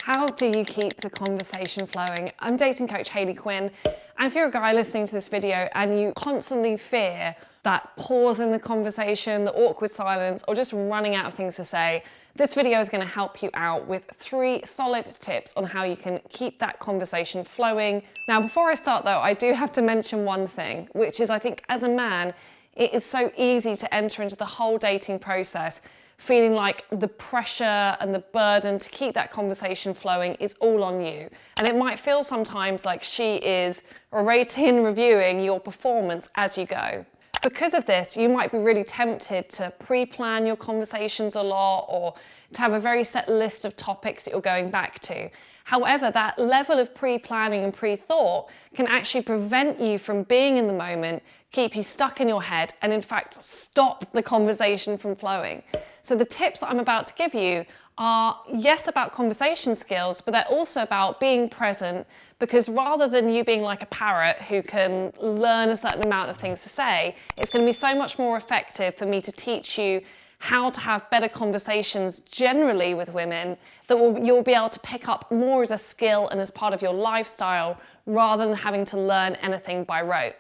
How do you keep the conversation flowing? I'm dating coach Hayley Quinn, and if you're a guy listening to this video and you constantly fear that pause in the conversation, the awkward silence, or just running out of things to say, this video is going to help you out with 3 solid tips on how you can keep that conversation flowing. Now, before I start though, I do have to mention one thing, which is I think as a man, it is so easy to enter into the whole dating process feeling like the pressure and the burden to keep that conversation flowing is all on you. And it might feel sometimes like she is rating and reviewing your performance as you go. Because of this, you might be really tempted to pre-plan your conversations a lot or to have a very set list of topics that you're going back to. However, that level of pre-planning and pre-thought can actually prevent you from being in the moment, keep you stuck in your head, and in fact, stop the conversation from flowing. So the tips that I'm about to give you are, yes, about conversation skills, but they're also about being present, because rather than you being like a parrot who can learn a certain amount of things to say, it's going to be so much more effective for me to teach you how to have better conversations generally with women that you'll be able to pick up more as a skill and as part of your lifestyle rather than having to learn anything by rote.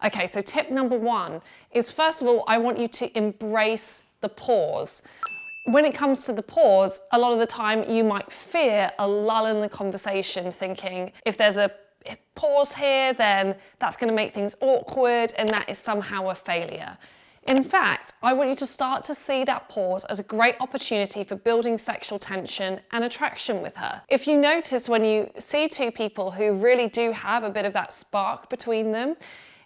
Okay, so tip number 1 is, first of all, I want you to embrace the pause. When it comes to the pause, a lot of the time you might fear a lull in the conversation, thinking if there's a pause here, then that's going to make things awkward and that is somehow a failure. In fact, I want you to start to see that pause as a great opportunity for building sexual tension and attraction with her. If you notice when you see 2 people who really do have a bit of that spark between them,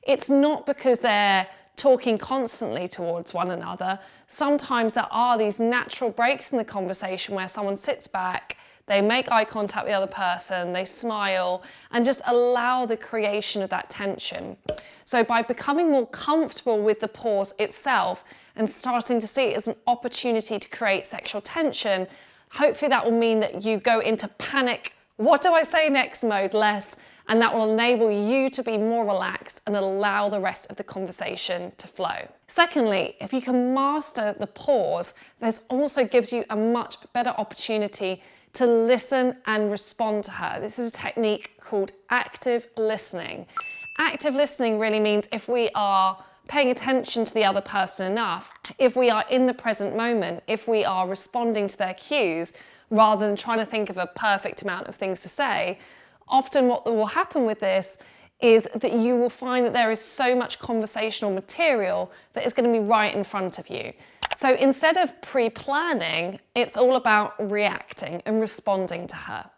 it's not because they're talking constantly towards one another. Sometimes there are these natural breaks in the conversation where someone sits back, they make eye contact with the other person, they smile, and just allow the creation of that tension. So by becoming more comfortable with the pause itself and starting to see it as an opportunity to create sexual tension, hopefully that will mean that you go into panic, what do I say next mode less, and that will enable you to be more relaxed and allow the rest of the conversation to flow. Secondly, if you can master the pause, this also gives you a much better opportunity to listen and respond to her. This is a technique called active listening. Active listening really means if we are paying attention to the other person enough, if we are in the present moment, if we are responding to their cues, rather than trying to think of a perfect amount of things to say, often what will happen with this is that you will find that there is so much conversational material that is going to be right in front of you. So instead of pre-planning, it's all about reacting and responding to her.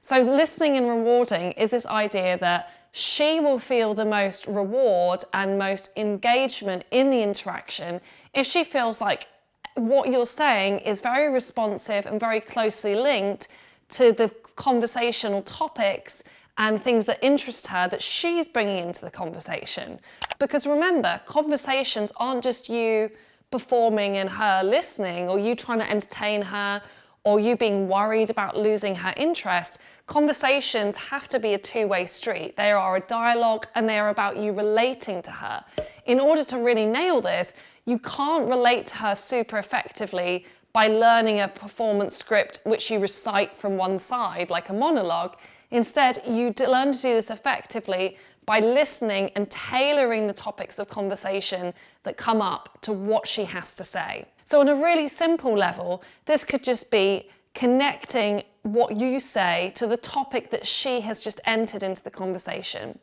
So listening and rewarding is this idea that she will feel the most reward and most engagement in the interaction if she feels like what you're saying is very responsive and very closely linked to the conversational topics and things that interest her that she's bringing into the conversation. Because remember, conversations aren't just you performing and her listening, or you trying to entertain her, or you being worried about losing her interest. Conversations have to be a 2-way street. They are a dialogue and they are about you relating to her. In order to really nail this, you can't relate to her super effectively by learning a performance script which you recite from one side like a monologue. Instead, you learn to do this effectively by listening and tailoring the topics of conversation that come up to what she has to say. So on a really simple level, this could just be connecting what you say to the topic that she has just entered into the conversation.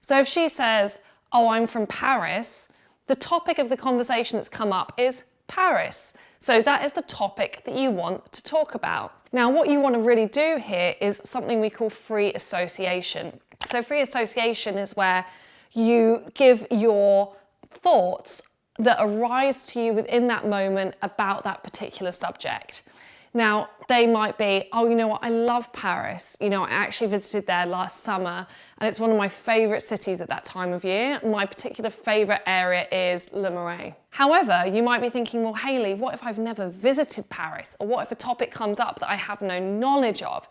So if she says, "Oh, I'm from Paris," the topic of the conversation that's come up is Paris. So that is the topic that you want to talk about. Now, what you want to really do here is something we call free association. So free association is where you give your thoughts that arise to you within that moment about that particular subject. Now, they might be, "Oh, you know what, I love Paris. You know, I actually visited there last summer and it's one of my favorite cities at that time of year. My particular favorite area is Le Marais." However, you might be thinking, "Well, Hayley, what if I've never visited Paris? Or what if a topic comes up that I have no knowledge of?"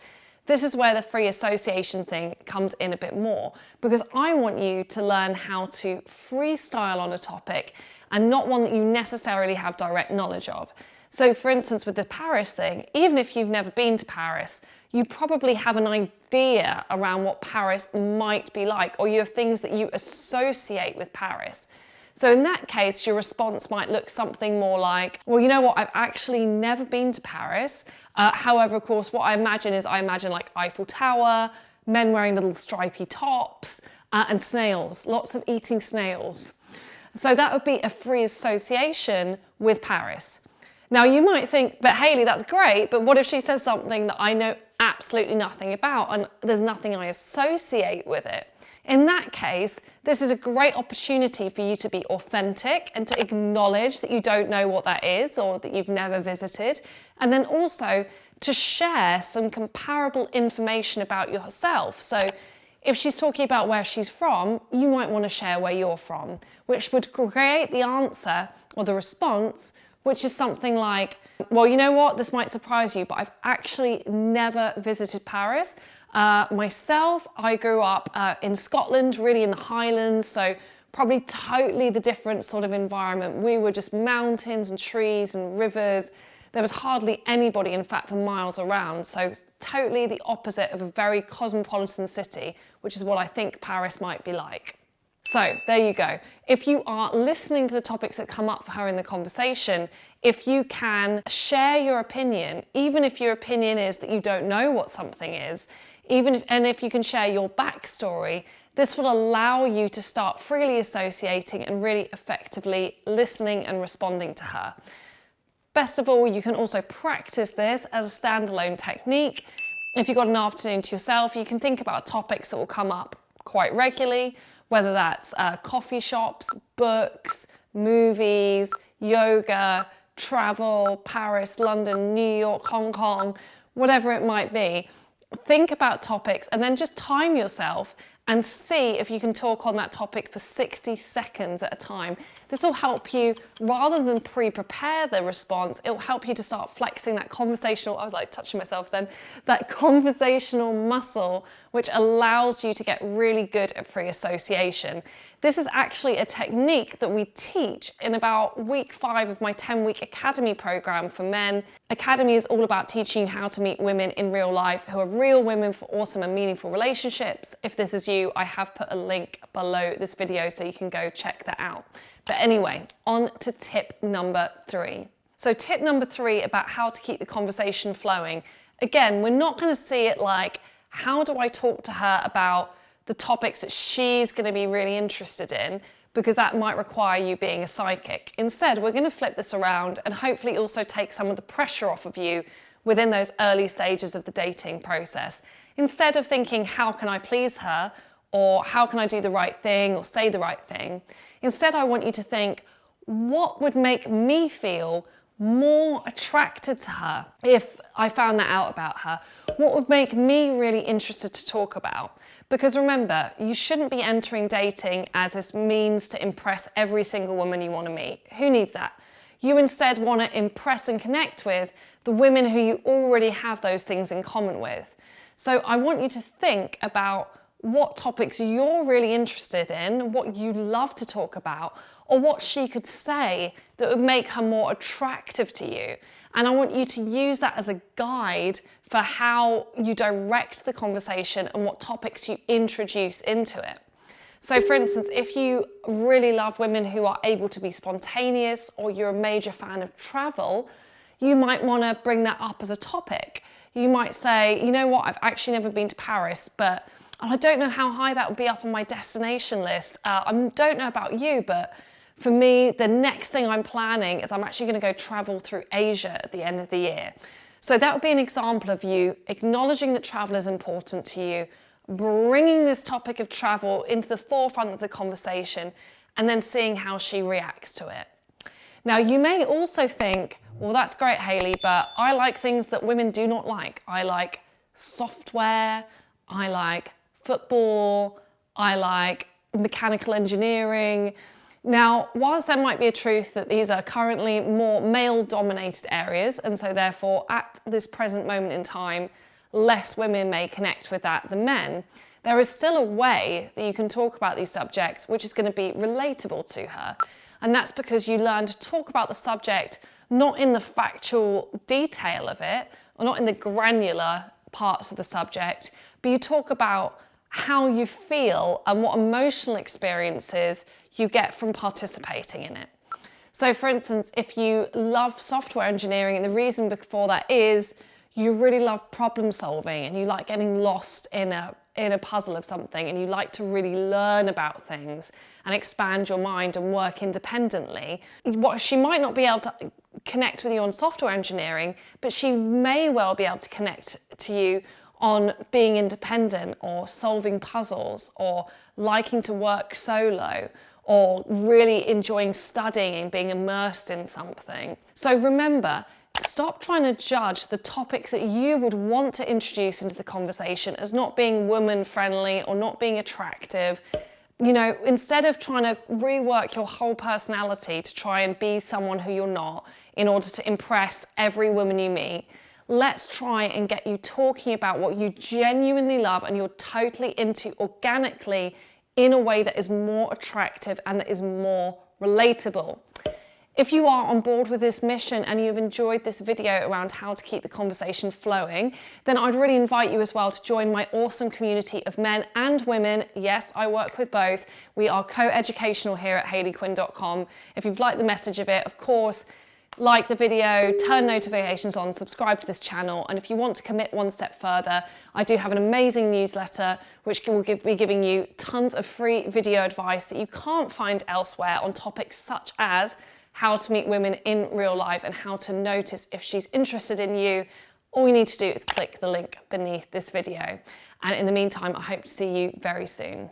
This is where the free association thing comes in a bit more, because I want you to learn how to freestyle on a topic and not one that you necessarily have direct knowledge of. So for instance, with the Paris thing, even if you've never been to Paris, you probably have an idea around what Paris might be like, or you have things that you associate with Paris. So in that case, your response might look something more like, well, you know what, I've actually never been to Paris. However, of course, what I imagine like Eiffel Tower, men wearing little stripy tops, and snails, lots of eating snails. So that would be a free association with Paris. Now you might think, but Hayley, that's great, but what if she says something that I know absolutely nothing about and there's nothing I associate with it? In that case, this is a great opportunity for you to be authentic and to acknowledge that you don't know what that is or that you've never visited, and then also to share some comparable information about yourself. So if she's talking about where she's from, you might want to share where you're from, which would create the answer or the response, which is something like, well, you know what, this might surprise you, but I've actually never visited Paris. Myself, I grew up in Scotland, really in the Highlands, so probably totally the different sort of environment. We were just mountains and trees and rivers. There was hardly anybody, in fact, for miles around. So totally the opposite of a very cosmopolitan city, which is what I think Paris might be like. So there you go. If you are listening to the topics that come up for her in the conversation, if you can share your opinion, even if your opinion is that you don't know what something is, and if you can share your backstory, this will allow you to start freely associating and really effectively listening and responding to her. Best of all, you can also practice this as a standalone technique. If you've got an afternoon to yourself, you can think about topics that will come up quite regularly, whether that's coffee shops, books, movies, yoga, travel, Paris, London, New York, Hong Kong, whatever it might be. Think about topics and then just time yourself and see if you can talk on that topic for 60 seconds at a time. This will help you, rather than pre-prepare the response, it will help you to start flexing that conversational, I was like touching myself then, that conversational muscle, which allows you to get really good at free association. This is actually a technique that we teach in about week 5 of my 10-week Academy program for men. Academy is all about teaching you how to meet women in real life who are real women for awesome and meaningful relationships. If this is you, I have put a link below this video so you can go check that out. But anyway, on to tip number 3. So tip number 3 about how to keep the conversation flowing. Again, we're not going to see it like, how do I talk to her about the topics that she's going to be really interested in, because that might require you being a psychic. Instead, we're going to flip this around and hopefully also take some of the pressure off of you within those early stages of the dating process. Instead of thinking, how can I please her? Or how can I do the right thing or say the right thing? Instead, I want you to think, what would make me feel more attracted to her if I found that out about her? What would make me really interested to talk about? Because remember, you shouldn't be entering dating as this means to impress every single woman you want to meet. Who needs that? You instead want to impress and connect with the women who you already have those things in common with. So I want you to think about what topics you're really interested in, what you love to talk about, or what she could say that would make her more attractive to you. And I want you to use that as a guide for how you direct the conversation and what topics you introduce into it. So for instance, if you really love women who are able to be spontaneous, or you're a major fan of travel, you might want to bring that up as a topic. You might say, you know what, I've actually never been to Paris, but I don't know how high that would be up on my destination list. I don't know about you, but for me, the next thing I'm planning is I'm actually going to go travel through Asia at the end of the year. So that would be an example of you acknowledging that travel is important to you, bringing this topic of travel into the forefront of the conversation, and then seeing how she reacts to it. Now, you may also think, well, that's great, Hayley, but I like things that women do not like. I like software, I like football, I like mechanical engineering. Now, whilst there might be a truth that these are currently more male-dominated areas, and so therefore at this present moment in time, less women may connect with that than men, there is still a way that you can talk about these subjects which is going to be relatable to her. And that's because you learn to talk about the subject not in the factual detail of it, or not in the granular parts of the subject, but you talk about how you feel and what emotional experiences you get from participating in it. So for instance, if you love software engineering, and the reason for that is you really love problem solving and you like getting lost in a puzzle of something, and you like to really learn about things and expand your mind and work independently. What she might not be able to connect with you on software engineering, but she may well be able to connect to you on being independent or solving puzzles or liking to work solo or really enjoying studying and being immersed in something. So remember, stop trying to judge the topics that you would want to introduce into the conversation as not being woman friendly or not being attractive. You know, instead of trying to rework your whole personality to try and be someone who you're not in order to impress every woman you meet, let's try and get you talking about what you genuinely love and you're totally into organically in a way that is more attractive and that is more relatable. If you are on board with this mission and you've enjoyed this video around how to keep the conversation flowing, then I'd really invite you as well to join my awesome community of men and women. Yes, I work with both. We are co-educational here at hayleyquinn.com. If you've liked the message of it, of course, like the video, turn notifications on, subscribe to this channel, and if you want to commit one step further, I do have an amazing newsletter which will be giving you tons of free video advice that you can't find elsewhere on topics such as how to meet women in real life and how to notice if she's interested in you. All you need to do is click the link beneath this video. And in the meantime, I hope to see you very soon.